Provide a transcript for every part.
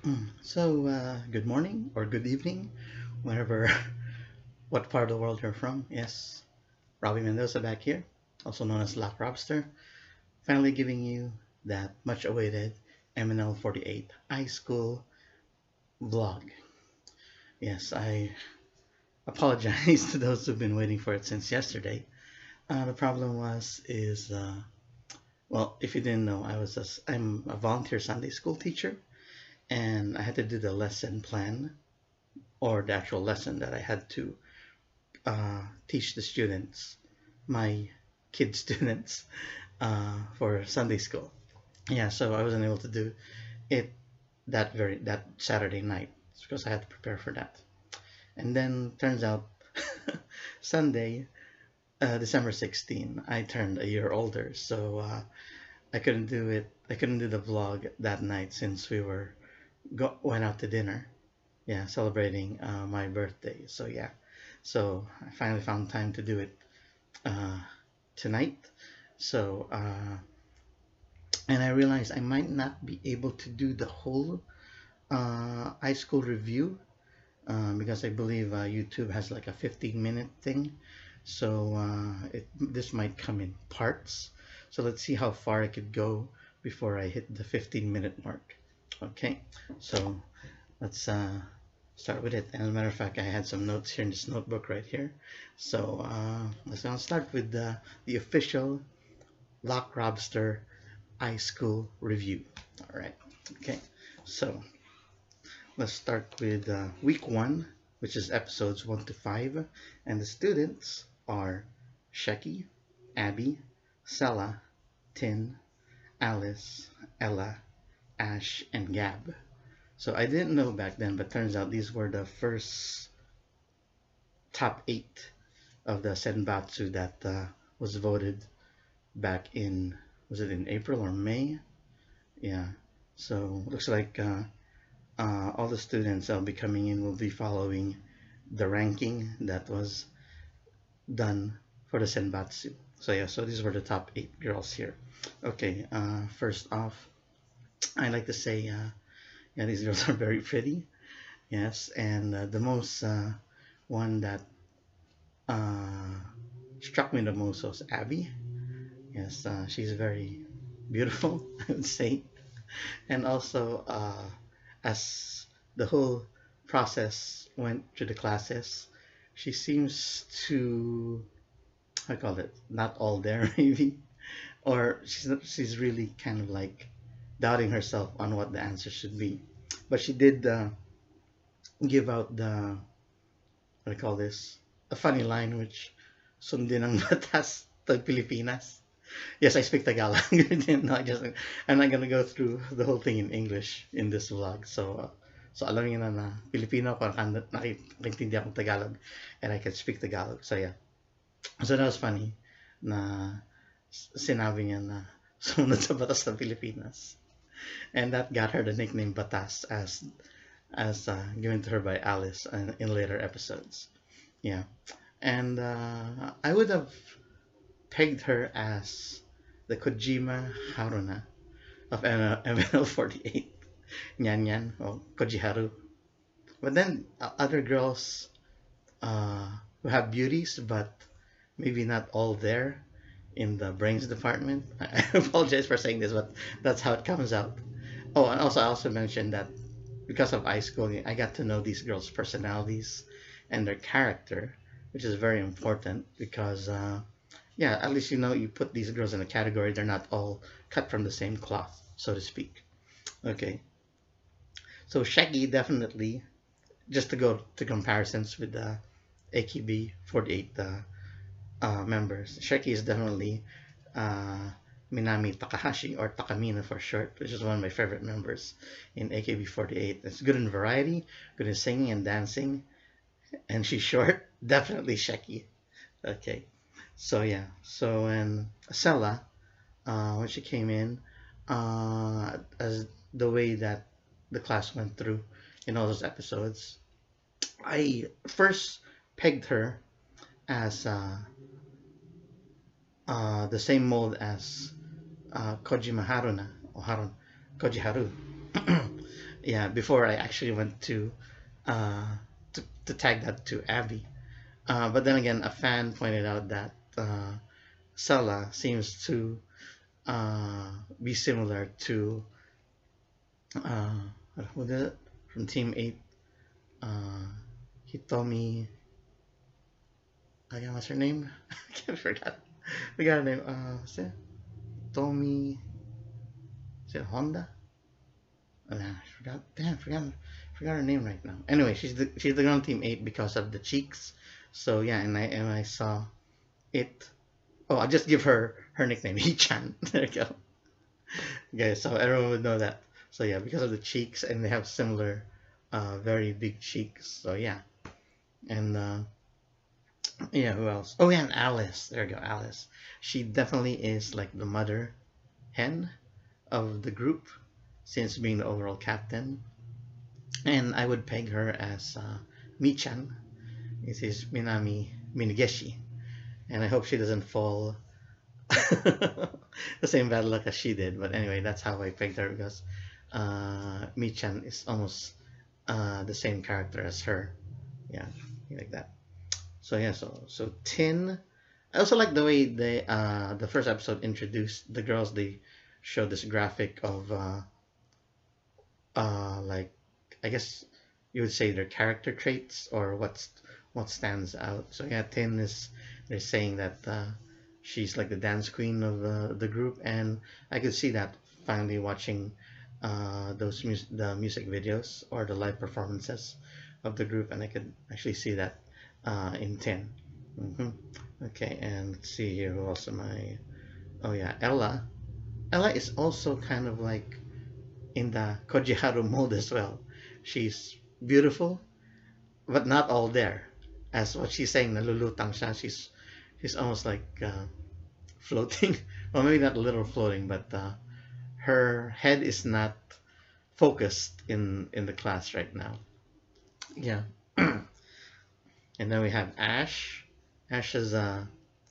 Good morning or good evening, wherever, what part of the world you're from. Yes, Robbie Mendoza back here, also known as Lock Robster, finally giving you that much awaited MNL48 I-School vlog. Yes, I apologize to those who've been waiting for it since yesterday. The problem well, if you didn't know, I'm a volunteer Sunday school teacher, and I had to do the lesson plan or the actual lesson that I had to teach the students, my kid students, for Sunday school. Yeah, so I wasn't able to do it that Saturday night because I had to prepare for that. And then turns out Sunday, December 16, I turned a year older, so I couldn't do it. I couldn't do the vlog that night since we went out to dinner. Yeah, celebrating my birthday. So yeah, so I finally found time to do it uh, tonight. So and I realized I might not be able to do the whole iSchool review because I believe YouTube has like a 15-minute thing. So this might come in parts. So let's see how far I could go before I hit the 15-minute mark. Okay, so let's start with it. And as a matter of fact, I had some notes here in this notebook right here. So let's start with the official Lock Robster iSchool review. All right. Okay. So let's start with week 1, which is episodes 1 to 5, and the students are Shecky, Abby, Sella, Tin, Alice, Ella, Ash, and Gab. So I didn't know back then, but turns out these were the first top 8 of the Senbatsu that was voted back in, was it in April or May? Yeah. So looks like all the students that'll be coming in will be following the ranking that was done for the Senbatsu. So yeah, so these were the top 8 girls here. Okay, first off, I like to say, yeah, these girls are very pretty. Yes, and the most one that uh, struck me the most was Abby. Yes, she's very beautiful, I would say. And also, as the whole process went through the classes, she seems to, I call it, not all there maybe, or she's really kind of like doubting herself on what the answer should be. But she did give out what I call this, a funny line which sundin ang batas to Pilipinas. Yes, I speak Tagalog. No, I'm not gonna go through the whole thing in English in this vlog. So alam niyo na Filipino ako, nakintindi akong Tagalog, and I can speak Tagalog. So yeah, so that was funny na sinabi niya na sumunod sa batas ng Pilipinas, and that got her the nickname Batas as given to her by Alice in later episodes. Yeah, and I would have pegged her as the Kojima Haruna of MNL48, Nyan Nyan, or Koji. But then other girls who have beauties, but maybe not all there in the brains department. I apologize for saying this, but that's how it comes out. Oh, and also I also mentioned that because of iSchool, I got to know these girls' personalities and their character, which is very important because yeah, at least you put these girls in a category. They're not all cut from the same cloth, so to speak. Okay. So Shaggy definitely, just to go to comparisons with the AKB 48 members, Shaggy is definitely Minami Takahashi, or Takamina for short, which is one of my favorite members in AKB 48. It's good in variety, good in singing and dancing, and she's short. Definitely Shaggy. Okay. So yeah, so and Sella, when she came in, as the way that the class went through in all those episodes, I first pegged her as the same mold as Kojima Haruna, or Koji Haru. yeah, before I actually went uh, to tag that to Abby. But then again, a fan pointed out that Sella seems to be similar to uh, who did it from Team 8. Uh, Hitomi. Again, what's her name? I can't forget. We got her name. What's it? Hitomi. Is it Honda? I forgot. Damn, forgot her name right now. Anyway, she's the girl on Team 8 because of the cheeks. So yeah, and I saw it. Oh, I'll just give her nickname, Hichan. There you go. Okay, so everyone would know that. So yeah, because of the cheeks, and they have similar, very big cheeks. So yeah, and yeah, who else? Oh yeah, and Alice. There you go, Alice. She definitely is like the mother hen of the group, since being the overall captain. And I would peg her as Michan. It is Minami Minigeshi, and I hope she doesn't fall the same bad luck as she did. But anyway, that's how I picked her, because Michan is almost the same character as her. Yeah, like that. So yeah, so Tin. I also like the way the first episode introduced the girls. They showed this graphic of like, I guess you would say their character traits, or what stands out. So yeah, Tin is, they're saying that she's like the dance queen of the group, and I could see that finally watching the music videos or the live performances of the group, and I could actually see that in Tin. Okay, and let's see here, who else am I? Oh yeah, Ella. Ella is also kind of like in the Kojiharu mold as well. She's beautiful, but not all there. As what she's saying, nalulutang siya. She's almost like floating. Well, maybe not a little floating, but her head is not focused in the class right now. Yeah. And then we have Ash. Ash is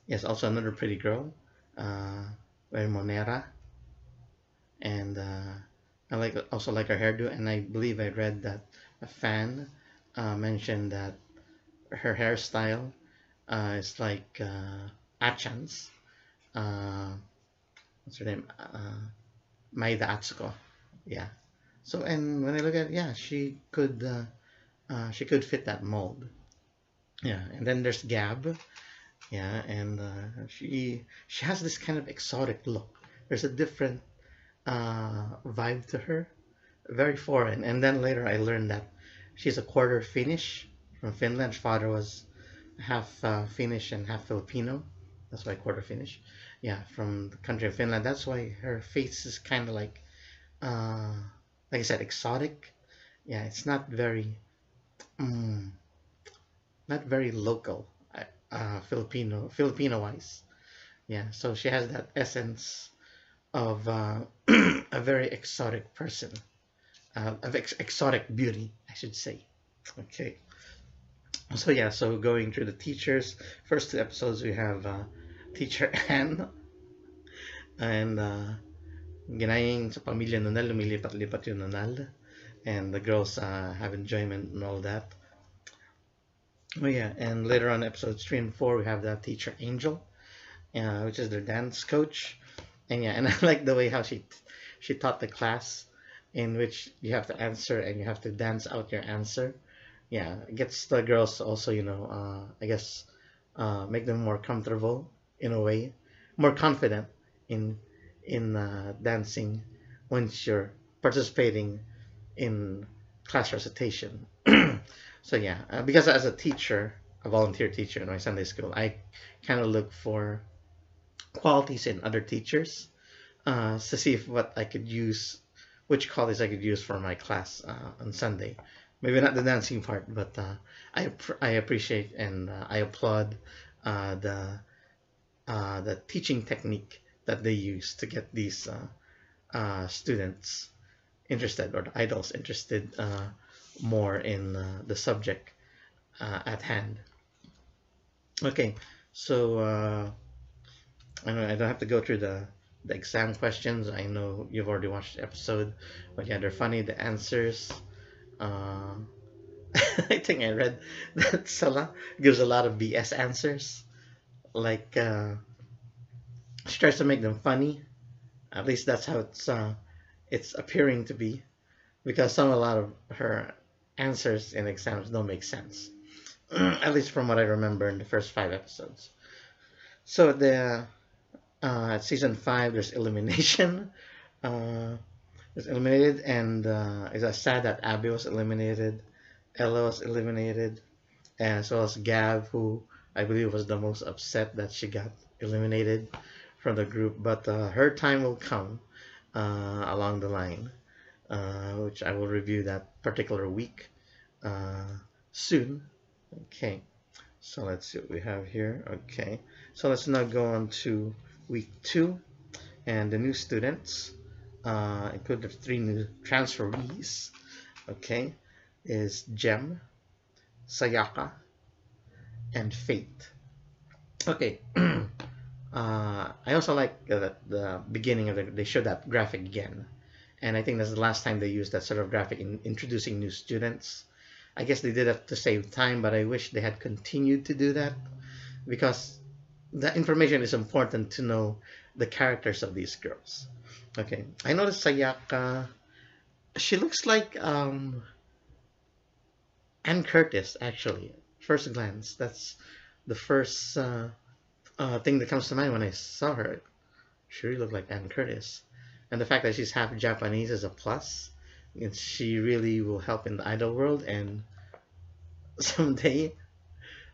yes, also another pretty girl, very monera, and I also like her hairdo. And I believe I read that a fan mentioned that her hairstyle is like Achan's. What's her name? Maida Atsuko. Yeah. So, and when I look at it, yeah, she could fit that mold. Yeah. And then there's Gab. Yeah, and she has this kind of exotic look. There's a different vibe to her, very foreign. And then later I learned that she's a quarter Finnish from Finland. Her father was half Finnish and half Filipino. That's why quarter Finnish. Yeah, from the country of Finland. That's why her face is kind of like I said, exotic. Yeah, it's not very, not very local, Filipino wise. Yeah, so she has that essence of a very exotic person, of exotic beauty, I should say. Okay. So yeah, so going through the teachers, first two episodes we have teacher Anne, and ginayang sa pamilya nunal, lumilipat-lipat yung nunal, and the girls have enjoyment and all that. Oh yeah, and later on episodes 3 and 4 we have that teacher Angel, which is their dance coach. And yeah, and I like the way how she taught the class, in which you have to answer and you have to dance out your answer. Yeah, it gets the girls also, I guess, make them more comfortable in a way, more confident in dancing once you're participating in class recitation. So yeah, because as a teacher, a volunteer teacher in my Sunday school, I kind of look for qualities in other teachers, to see if what I could use, which qualities I could use for my class on Sunday. Maybe not the dancing part, but I appreciate and I applaud the teaching technique that they use to get these students interested, or the idols interested more in the subject at hand. Okay, so I don't have to go through the exam questions. I know you've already watched the episode, but yeah, they're funny. The answers. Uh, I think I read that Salah gives a lot of BS answers. Like she tries to make them funny. At least that's how it's appearing to be, because a lot of her answers in exams don't make sense. At least from what I remember in the first 5 episodes. So at season 5, there's elimination. Uh, was eliminated, and it's sad that Abby was eliminated, Ella was eliminated, and as well as Gab, who I believe was the most upset that she got eliminated from the group. But her time will come along the line, which I will review that particular week soon. Okay, so let's see what we have here. Okay, so let's now go on to week 2, and the new students include the 3 new transferees. Okay, is Gem, Sayaka, and Fate. Okay, I also like that the beginning of they showed that graphic again, and I think that's the last time they used that sort of graphic in introducing new students. I guess they did it to save time, but I wish they had continued to do that, because the information is important to know the characters of these girls. Okay, I noticed Sayaka. She looks like Anne Curtis, actually. First glance, that's the first thing that comes to mind when I saw her. She really looked like Anne Curtis, and the fact that she's half Japanese is a plus. And she really will help in the idol world, and someday,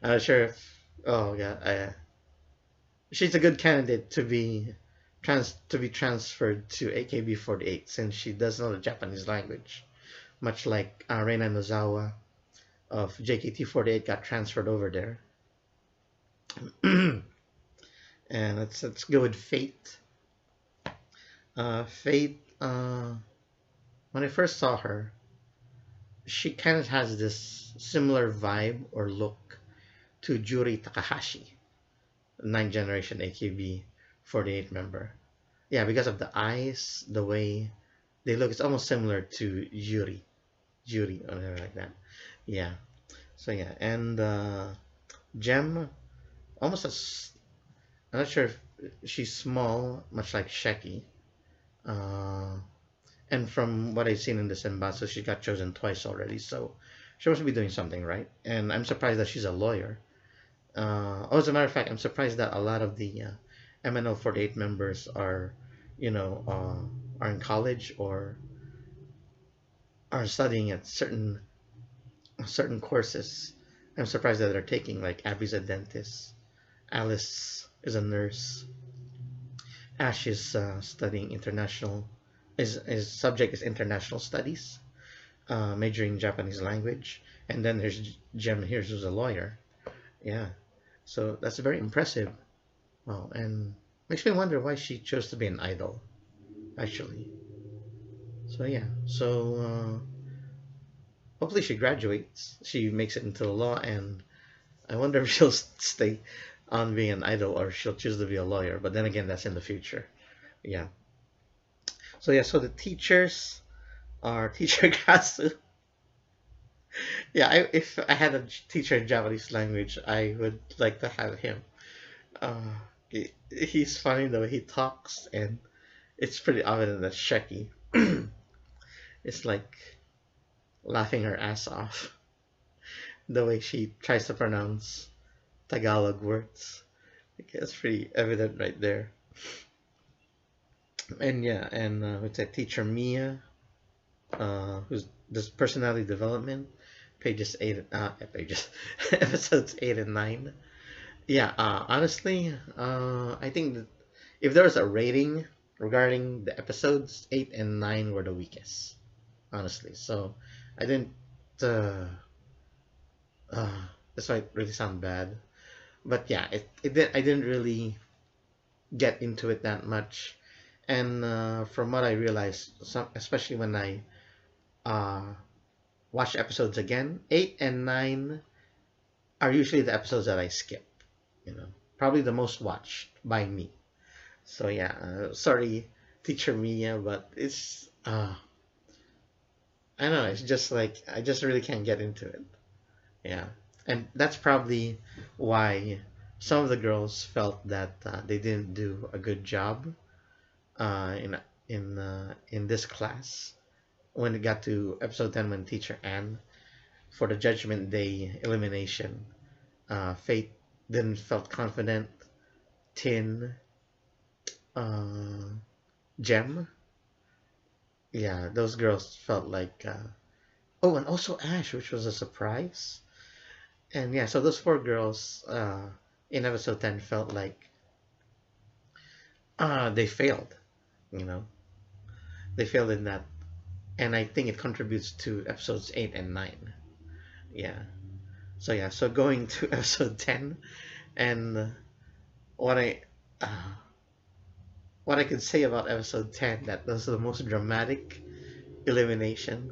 I'm not sure if. Oh yeah, she's a good candidate to be transferred to AKB48, since she does know the Japanese language, much like Reina Nozawa of JKT48 got transferred over there. And let's go with Fate. Fate. When I first saw her, she kind of has this similar vibe or look to Juri Takahashi, 9th generation AKB48 member. Yeah, because of the eyes, the way they look, it's almost similar to Juri, or whatever like that. Yeah. So yeah, and Gem, almost as I'm not sure if she's small, much like Sheki. And from what I've seen in the Senbatsu, she got chosen twice already, so she must be doing something right. And I'm surprised that she's a lawyer. As a matter of fact, I'm surprised that a lot of the MNL48 members are, are in college or are studying at certain courses. I'm surprised that they're taking, like Abby's a dentist, Alice is a nurse, Ash is studying international. His subject is international studies, majoring in Japanese language, and then there's Gem here, who's a lawyer. Yeah, so that's very impressive. Wow, and makes me wonder why she chose to be an idol, actually. So yeah, so hopefully she graduates, she makes it into the law, and I wonder if she'll stay on being an idol or she'll choose to be a lawyer. But then again, that's in the future. Yeah. So yeah, so the teachers are Teacher Kasu. Yeah, if I had a teacher in Japanese language, I would like to have him. He's funny the way he talks, and it's pretty evident that Sheki is like laughing her ass off the way she tries to pronounce Tagalog words. It's pretty evident right there. And yeah, and with that teacher Mia, who's does personality development, episodes 8 and 9. Yeah, honestly, I think that if there was a rating regarding the episodes, 8 and 9 were the weakest, honestly. So I didn't. This might really sound bad, but yeah, I didn't really get into it that much. And from what I realized, especially when I watch episodes again, 8 and 9 are usually the episodes that I skip. Probably the most watched by me. So yeah, sorry, teacher Mia, but it's I don't know. It's just like I just really can't get into it. Yeah, and that's probably why some of the girls felt that they didn't do a good job uh, in in this class when it got to episode 10 when teacher Anne for the Judgment Day elimination. Faith didn't felt confident. Tin, uh, Gem, yeah, those girls felt like oh, and also Ash, which was a surprise. And yeah, so those four girls in episode 10 felt like they failed, you know, they failed in that, and I think it contributes to episodes 8 and 9. Yeah. So yeah, so going to episode 10, and what I uh, what I could say about episode 10, that was the most dramatic elimination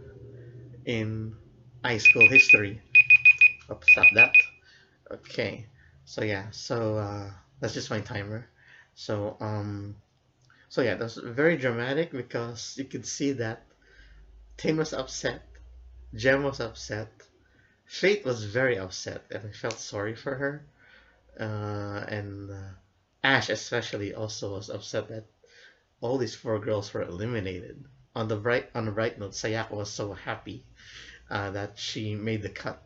in I-School history. Oh, stop that. Okay. So yeah, so that's just my timer. So so yeah, that was very dramatic because you could see that Tin was upset, Jem was upset, Faith was very upset, and I felt sorry for her. And Ash especially also was upset that all these four girls were eliminated. On the bright note, Sayaka was so happy that she made the cut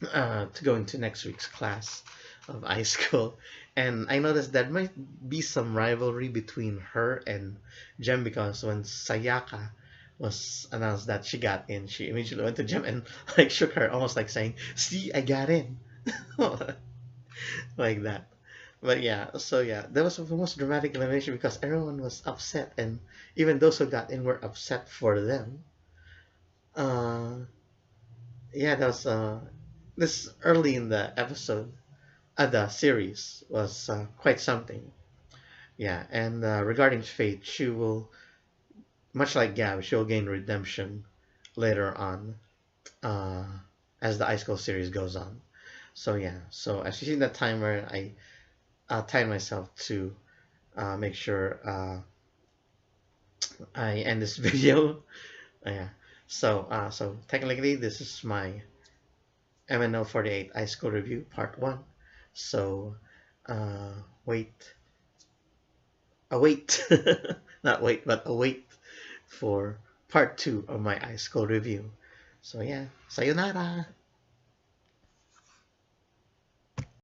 to go into next week's class of I-School. And I noticed there might be some rivalry between her and Jem because when Sayaka was announced that she got in, she immediately went to Jem and like shook her, almost like saying, "See, I got in," like that. But yeah, so yeah, that was the most dramatic elimination because everyone was upset, and even those who got in were upset for them. Uh, yeah, that was this early in the episode, the series was quite something. Yeah, and regarding Fate, she will, much like Gab, she will gain redemption later on uh, as the ice cold series goes on. So yeah, so as you see that timer, I timed myself to make sure I end this video. Yeah, so technically this is my MNL48 I-School review part 1. So uh, wait, await, not wait, but await for part 2 of my I-School review. So yeah, sayonara.